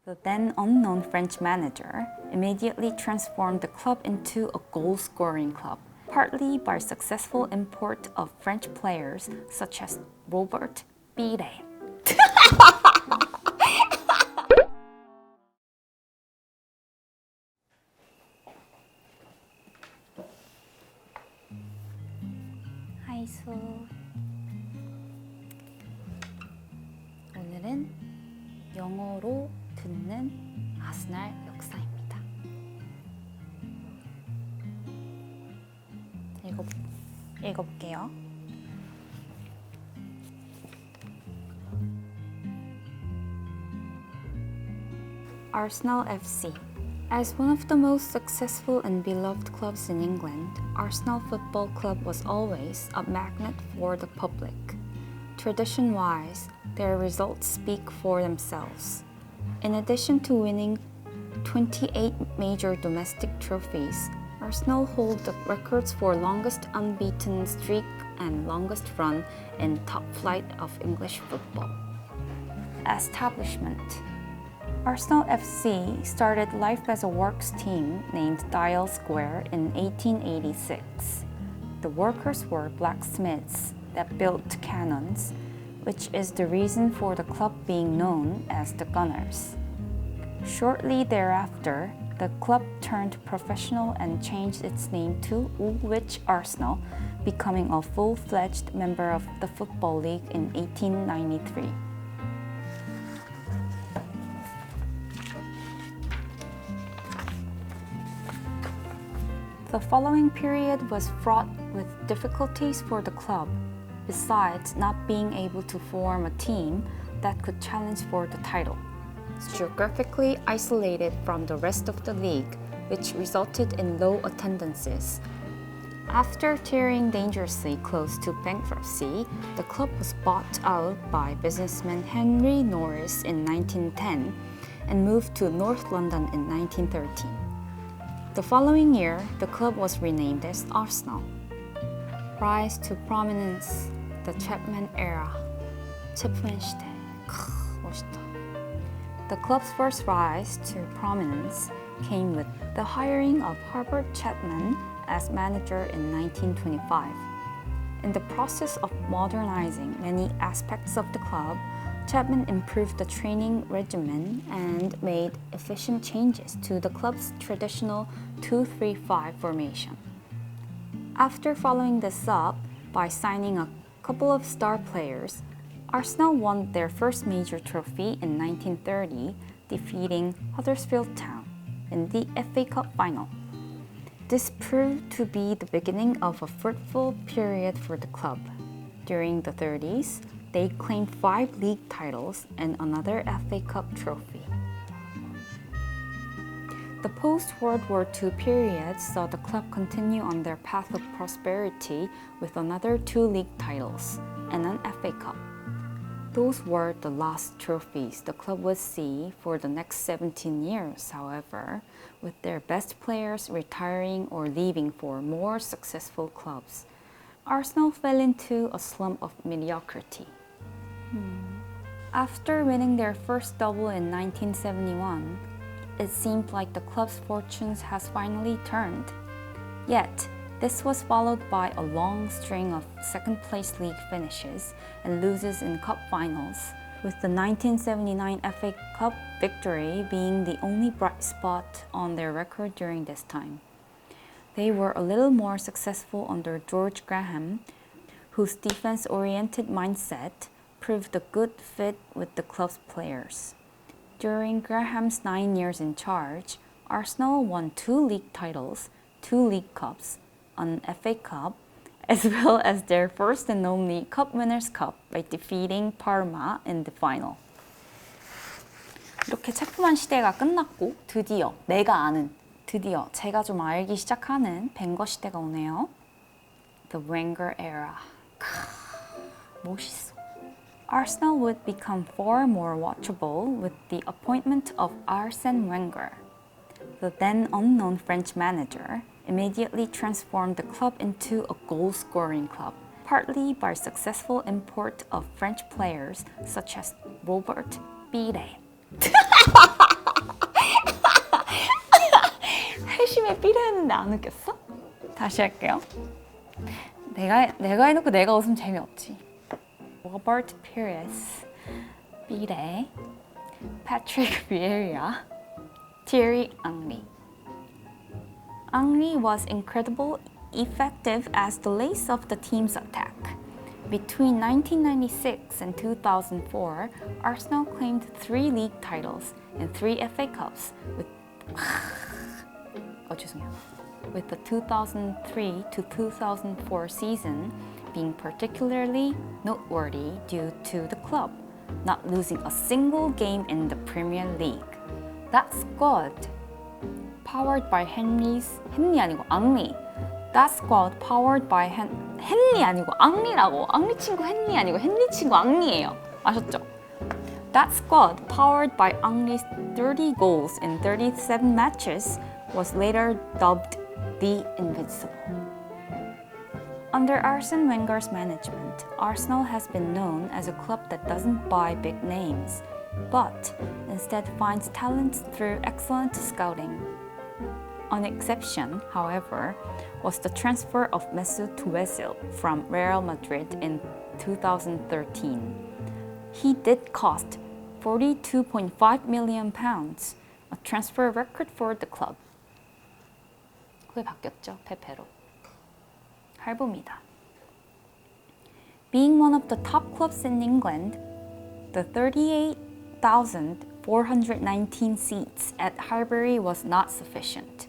The then unknown French manager immediately transformed the club into a goal-scoring club, partly by successful import of French players such as Robert Pire. 하이소. 오늘은 영어로 듣는 아스날 역사입니다. 읽어볼게요. Arsenal FC. As one of the most successful and beloved clubs in England, Arsenal Football Club was always a magnet for the public. Tradition-wise, their results speak for themselves. In addition to winning 28 major domestic trophies, Arsenal hold the records for longest unbeaten streak and longest run in top flight of English football. Establishment. Arsenal FC started life as a works team named Dial Square in 1886. The workers were blacksmiths that built cannons, which is the reason for the club being known as the Gunners. Shortly thereafter, the club turned professional and changed its name to Woolwich Arsenal, becoming a full-fledged member of the Football League in 1893. The following period was fraught with difficulties for the club, besides not being able to form a team that could challenge for the title. Geographically isolated from the rest of the league, which resulted in low attendances. After tearing dangerously close to bankruptcy, the club was bought out by businessman Henry Norris in 1910 and moved to North London in 1913. The following year, the club was renamed as Arsenal. Rise to prominence, the Chapman era. Chapman 시대. 멋있다. The club's first rise to prominence came with the hiring of Herbert Chapman as manager in 1925. In the process of modernizing many aspects of the club, Chapman improved the training regimen and made efficient changes to the club's traditional 2-3-5 formation. After following this up by signing a couple of star players, Arsenal won their first major trophy in 1930, defeating Huddersfield Town in the FA Cup final. This proved to be the beginning of a fruitful period for the club. During the 30s, they claimed 5 league titles and another FA Cup trophy. The post-World War II period saw the club continue on their path of prosperity with another 2 league titles and an FA Cup. Those were the last trophies the club would see for the next 17 years, however, with their best players retiring or leaving for more successful clubs. Arsenal fell into a slump of mediocrity. After winning their first double in 1971, it seemed like the club's fortunes has finally turned. Yet, this was followed by a long string of second-place league finishes and losses in cup finals, with the 1979 FA Cup victory being the only bright spot on their record during this time. They were a little more successful under George Graham, whose defense-oriented mindset proved a good fit with the club's players. During Graham's 9 years in charge, Arsenal won 2 league titles, 2 league cups, an FA Cup, as well as their first and only Cup Winners' Cup by defeating Parma in the final. 이렇게 체프만 시대가 끝났고 드디어 제가 좀 알기 시작하는 벵거 시대가 오네요. The Wenger era. 멋있어. Arsenal would become far more watchable with the appointment of Arsène Wenger. The then unknown French manager immediately transformed the club into a goal-scoring club, partly by successful import of French players such as Robert Pire. 안 웃겼어? 다시 할게요. 내가 해놓고 내가 웃으면 재미없지. 로버트 피레스, 비레, 패트릭 비에리아, Thierry Henry. Henry was incredibly effective as the lace of the team's attack. Between 1996 and 2004, Arsenal claimed 3 league titles and 3 FA Cups with the 2003 to 2004 season being particularly noteworthy due to the club not losing a single game in the Premier League. That squad, powered by Henry 아니고 앙리. That squad powered by 헨리 아니고 앙리라고. 앙리 친구 헨리 아니고 헨리 친구 앙리예요. 아셨죠? That squad, powered by Henry's 30 goals in 37 matches, was later dubbed the Invincible. Under Arsene Wenger's management, Arsenal has been known as a club that doesn't buy big names, but instead finds talent through excellent scouting. An exception, however, was the transfer of Mesut Ozil from Real Madrid in 2013. He did cost £42.5 million, a transfer record for the club. 후에 바뀌었죠, 페페로. 할부입니다. Being one of the top clubs in England, the 38,419 seats at Highbury was not sufficient.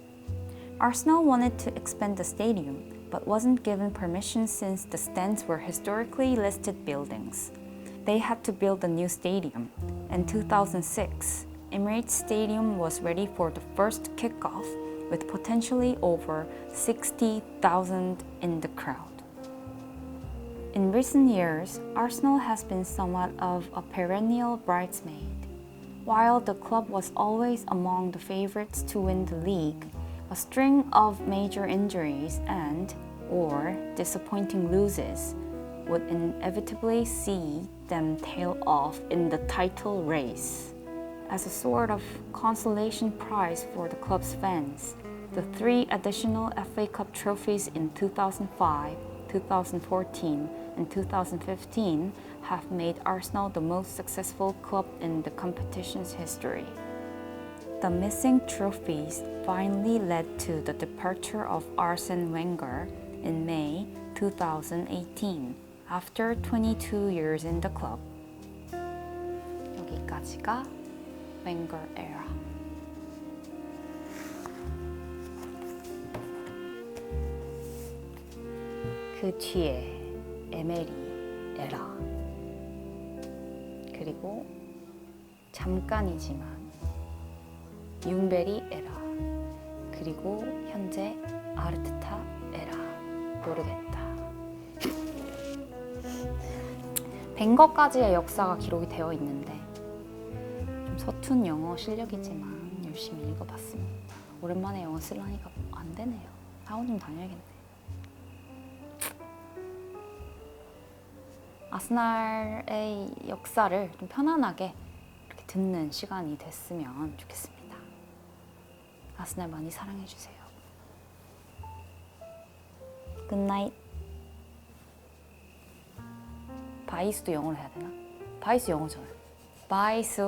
Arsenal wanted to expand the stadium, but wasn't given permission since the stands were historically listed buildings. They had to build a new stadium. In 2006, Emirates Stadium was ready for the first kickoff, with potentially over 60,000 in the crowd. In recent years, Arsenal has been somewhat of a perennial bridesmaid. While the club was always among the favorites to win the league, a string of major injuries and/or disappointing losses would inevitably see them tail off in the title race. As a sort of consolation prize for the club's fans, the 3 additional FA Cup trophies in 2005, 2014, and 2015 have made Arsenal the most successful club in the competition's history. The missing trophies finally led to the departure of Arsene Wenger in May 2018, after 22 years in the club. 여기까지가 Wenger era. 그 뒤에 에메리 에라. 그리고 잠깐이지만 융베리 에라. 그리고 현재 아르테타 에라. 모르겠다. 벵거까지의 역사가 기록이 되어 있는데 좀 서툰 영어 실력이지만 열심히 읽어봤습니다. 오랜만에 영어 쓰려니까 안 되네요. 학원 좀 다녀야겠네. 아스날의 역사를 좀 편안하게 이렇게 듣는 시간이 됐으면 좋겠습니다. 아스날 많이 사랑해주세요. 굿나잇. 바이스도 영어로 해야 되나? 바이스 영어잖아요. 바이스.